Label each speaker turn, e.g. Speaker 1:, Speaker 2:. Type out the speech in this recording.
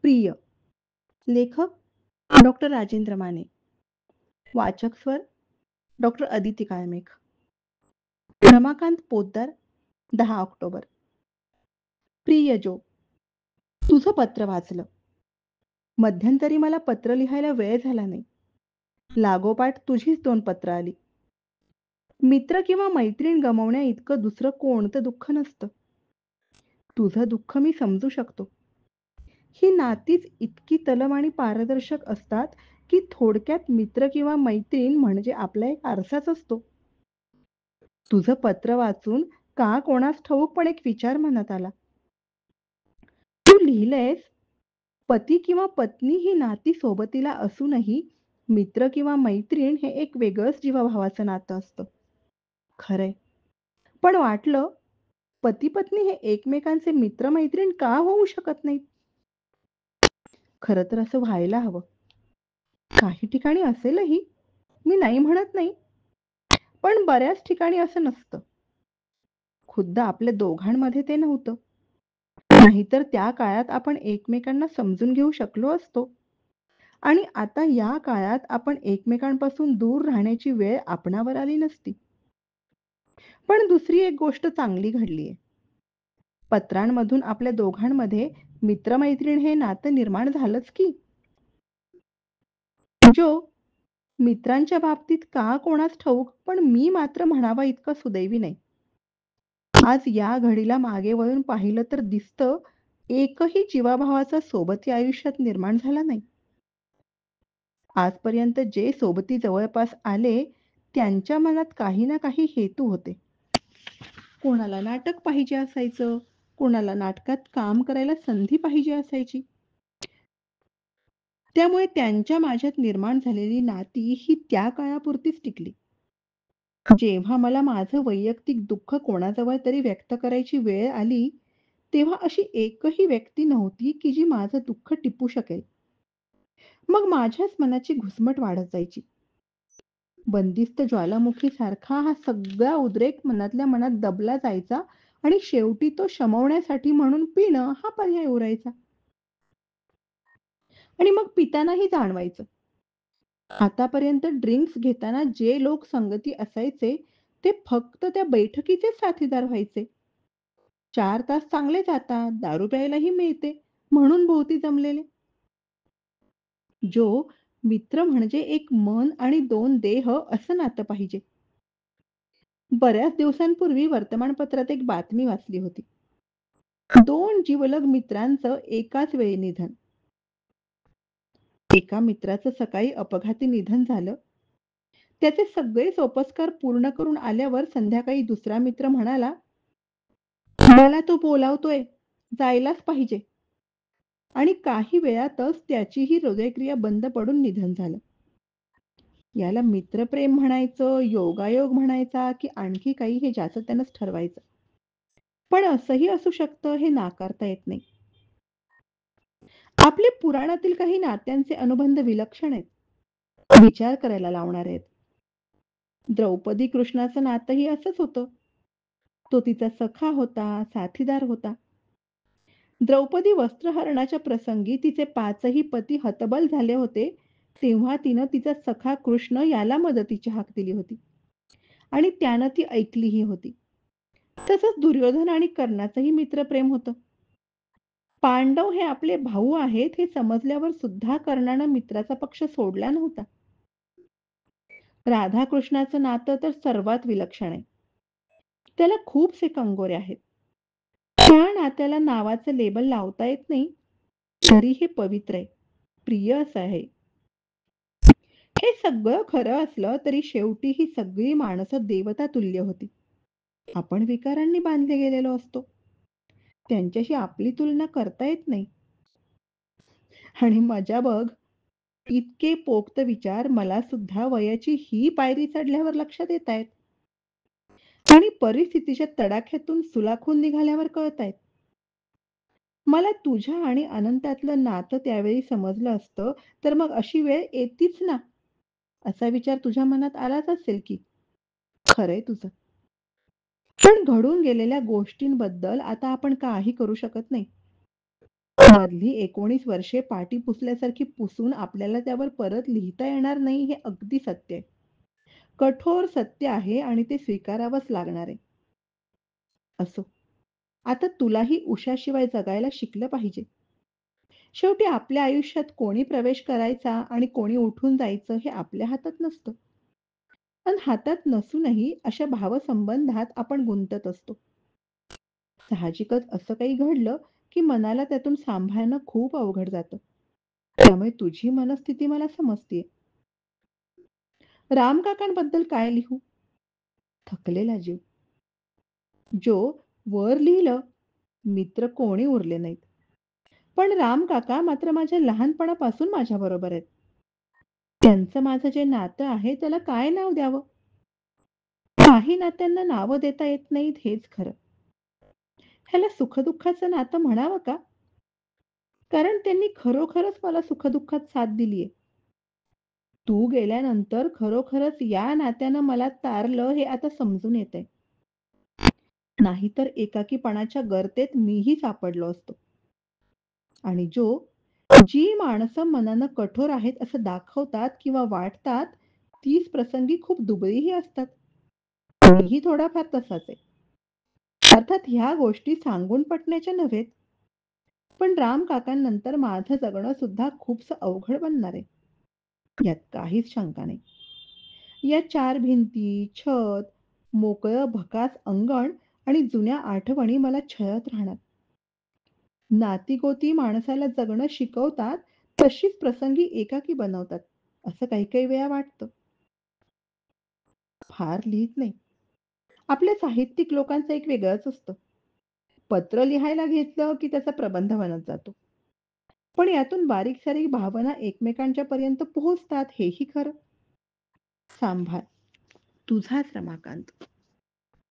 Speaker 1: प्रिय. लेखक डॉक्टर राजेंद्र माने. वाचक स्वर डॉक्टर अदिती काळमेघ. रमाकांत पोद्दार. 10 ऑक्टोबर. प्रिय जो, तुझं पत्र वाचलं. मध्यंतरी मला पत्र लिहायला वेळ झाला नाही. लागोपाठ तुझीच 2 पत्र आली. मित्र किंवा मैत्रीण गमावण्या इतकं दुसरं कोणतं दुःख नसतं. तुझं दुःख मी समजू शकतो. ही नातीच इतकी तलम आणि पारदर्शक असतात की थोडक्यात मित्र किंवा मैत्रीण म्हणजे आपला एक आरसाच असतो. तुझं पत्र वाचून का कोणास ठाऊक पण एक विचार मनात आला. तू लिहिलंयस, पती किंवा पत्नी ही नाती सोबतीला असूनही मित्र किंवा मैत्रीण हे एक वेगळंच जीवाभावाचं नातं असतं. खरंय. पण वाटलं, पती पत्नी हे एकमेकांचे मित्र मैत्रीण का होऊ शकत नाहीत? खरं तर असं व्हायला हवं. काही ठिकाणी असेलही, मी नाही म्हणत नाही. पण बऱ्याच ठिकाणी असं नसतं. खुद्द आपल्या दोघांमध्ये ते नव्हतं. नाहीतर त्या काळात आपण एकमेकांना समजून घेऊ शकलो असतो. आणि आता या काळात आपण एकमेकांपासून दूर राहण्याची वेळ आपणावर आली नसती. पण दुसरी एक गोष्ट चांगली घडलीय. पत्रांमधून आपल्या दोघांमध्ये मित्र-मैत्रीण हे नातं निर्माण झालंच की. जो मित्रांच्या बाबतीत का कोणास ठाऊक, पण मी मात्र म्हणावा इतका सुदैवी नाही. आज या घडीला मागे वळून पाहिलं तर दिसतं, एकही जीवाभावाचा सोबती आयुष्यात निर्माण झाला नाही. आजपर्यंत जे सोबती जवळपास आले, त्यांच्या मनात काही ना काही हेतू होते. कोणाला नाटक पाहिजे असायचं, कोणाला नाटकात काम करायला संधी पाहिजे असायची. त्यामुळे त्यांच्या माझ्यात निर्माण झालेली नाती ही त्या काळापुरतीच टिकली. जेव्हा मला माझं वैयक्तिक दुःख कोणाजवळ तरी व्यक्त करायची वेळ आली, तेव्हा अशी एकही व्यक्ती नव्हती की जी माझं दुःख टिपू शकेल. मग माझ्याच मनाची घुसमट वाढत जायची. बंदिस्त ज्वालामुखीसारखा हा सगळा उद्रेक मनातल्या मनात दबला जायचा आणि शेवटी तो शमवण्यासाठी म्हणून पिणं हा पर्याय उरायचा. आणि मग पितानाही जाणवायचं. आतापर्यंत ड्रिंक्स घेताना जे लोक संगती असायचे, ते फक्त त्या बैठकीचेच साथीदार व्हायचे. 4 तास चांगले जातात, दारू प्यायलाही मिळते, म्हणून भोवती जमलेले. जो मित्र म्हणजे एक मन आणि 2 देह असं नातं पाहिजे. बऱ्याच दिवसांपूर्वी वर्तमानपत्रात एक बातमी वाचली होती. 2 जिवलग मित्रांचं एकाच वेळी निधन. एका मित्राचं सकाळी अपघाती निधन झालं. त्याचे सगळे सोपस्कार पूर्ण करून आल्यावर संध्याकाळी दुसरा मित्र म्हणाला, "मला तो बोलावतोय, जायलाच पाहिजे." आणि काही वेळातच त्याचीही हृदयक्रिया बंद पडून निधन झालं. याला मित्रप्रेम म्हणायचं, योगायोग म्हणायचा की आणखी काही हे ज्याचं त्यानंच ठरवायचं. पण असंही असू शकतं हे नाकारता येत नाही. आपले पुराणातील काही नात्यांचे अनुबंध विलक्षण आहेत. विचार करायला लावणारे आहेत. द्रौपदी कृष्णाचं नातंही असंच होतं. तो तिचा सखा होता, साथीदार होता. द्रौपदी वस्त्रहरणाच्या प्रसंगी तिचे 5ही पती हतबल झाले होते, तेव्हा तिनं तिचा सखा कृष्ण याला मदतीची हाक दिली होती. आणि त्यानं ती ऐकलीही होती. तसंच दुर्योधन आणि कर्णाचंही मित्रप्रेम होतं. पांडव हे आपले भाऊ आहेत हे समजल्यावर सुद्धा कर्णानं मित्राचा पक्ष सोडला नव्हता. राधाकृष्णाचं नातं तर सर्वात विलक्षण आहे. त्याला खूपसे कंगोरे आहेत. त्या नात्याला नावाचं लेबल लावता येत नाही, तरी हे पवित्र आहे, प्रिय असं आहे. हे सगळं खरं असलं तरी शेवटी ही सगळी माणसं देवता तुल्य होती. आपण विकारांनी बांधले गेलेलो असतो. त्यांच्याशी आपली तुलना करता येत नाही. आणि मजा बघ, इतके पोक्त विचार मला सुद्धा वयाची ही पायरी चढल्यावर लक्षात येतायत. आणि परिस्थितीच्या तडाख्यातून सुलाखून निघाल्यावर कळतायत. मला तुझ्या आणि अनंतातलं नातं त्यावेळी समजलं असतं, तर मग अशी वेळ येतीच ना, असा विचार तुझ्या मनात आलाच असेल की. खरंय तुझं. पण घडून गेलेल्या गोष्टींबद्दल आता आपण काही करू शकत नाही. मधली 19 वर्षे पाटी पुसल्यासारखी पुसून आपल्याला त्यावर परत लिहिता येणार नाही हे अगदी सत्य आहे. कठोर सत्य आहे आणि ते स्वीकारावंच लागणार आहे. असो, आता तुलाही उषाशिवाय जगायला शिकलं पाहिजे. शेवटी आपल्या आयुष्यात कोणी प्रवेश करायचा आणि कोणी उठून जायचं हे आपल्या हातात नसतं. पण हातात नसूनही अशा भावसंबंधात आपण गुंतत असतो. साहजिकच असं काही घडलं, की मनाला त्यातून सांभाळणं खूप अवघड जातं. त्यामुळे तुझी मनस्थिती मला समजतीये. रामकाकांबद्दल काय लिहू? थकलेला जीव. जो वर लिहिलं, मित्र कोणी उरले नाहीत. पण रामकाका मात्र माझ्या लहानपणापासून माझ्याबरोबर आहेत. त्यांचं माझं जे नातं आहे त्याला काय नाव द्यावं? काही नात्यांना नावं देता येत नाहीत हेच खरं. ह्याला सुख-दुःखाचं नातं म्हणावं का? कारण त्यांनी खरोखरच मला सुख-दुःखात साथ दिलीये. तू गेल्यानंतर खरोखरच या नात्यानं मला तारलं हे आता समजून येतंय. नाहीतर एकाकीपणाच्या गर्तेत मीही सापडलो असतो. आणि जी माणसं मनानं कठोर आहेत असं दाखवतात किंवा वाटतात, तीच प्रसंगी खूप दुबळीही असतात. मीही थोडाफार तसाच आहे. अर्थात ह्या गोष्टी सांगून पटण्याच्या नव्हेत, पण राम काकांनंतर माझं जगणं सुद्धा खूपसं अवघड बनणार आहे. यात काहीच शंका नाही. या चार भिंती, छत, मोकळं भकास अंगण आणि जुन्या आठवणी मला छळत राहणार. नाती-गोती माणसाला जगणं शिकवतात, तशीच प्रसंगी एकाकी बनवतात, असं काही-काही वेळा वाटतं. फार लिहीत नाही. आपल्या साहित्यिक लोकांचं एक वेगळंच असतं. पत्र लिहायला घेतलं, की त्याचा प्रबंध बनत जातो. पण यातून बारीक-सारीक भावना एकमेकांच्या पर्यंत पोहोचतात हेही खरं. सांभाळ. तुझाच रमाकांत.